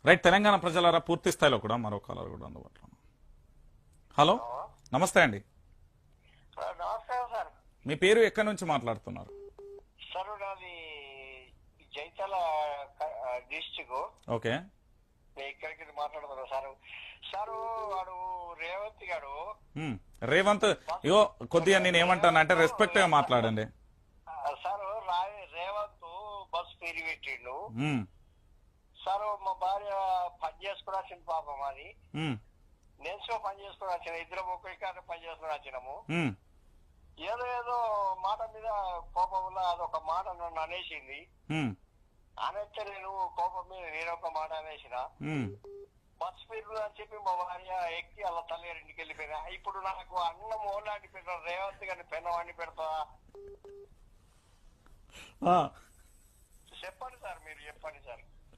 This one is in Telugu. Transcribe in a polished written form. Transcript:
రైట్. తెలంగాణ ప్రజలారా పూర్తి స్థాయిలో కూడా మరో కాలర్ కూడా అందుబాటులో. హలో, నమస్తే అండి. నమస్కారం సార్. మీ పేరు ఎక్కడి నుంచి మాట్లాడుతున్నారు? సార్ నాది జైతాల డిస్టిక్. ఓకే, ఇక్కడికి మాట్లాడుతున్నా సార్. సార్ వాడు రేవంత్ గారు రేవంత్ ఇగో కొద్దిగా నేను ఏమంటానంటే రెస్పెక్ట్ గా మాట్లాడండి సార్. రేవంత్ బస్ పేరు పెట్టిండు సార్. మా భార్య పని చేసుకుని వచ్చింది పాపం. అది నేను పని చేసుకుని వచ్చిన, ఇద్దరం ఒకే పని చేసుకుని వచ్చినాము. ఏదో ఏదో మాట మీద కోపంలో అదొక మాట నన్ను అనేసింది. అనేస్తే నేను కోపం మీద నేనొక మాట అనేసిన. బస్ పేరు అని చెప్పి మా భార్య ఎక్కి అలా తల్లిగారింటికి వెళ్ళిపోయినా. ఇప్పుడు నాకు అన్నం ఓలాంటి పెడతా, రేవంత్ గారిని పెన్నవాడిని పెడతా. చెప్పండి సార్, మీరు చెప్పండి సార్.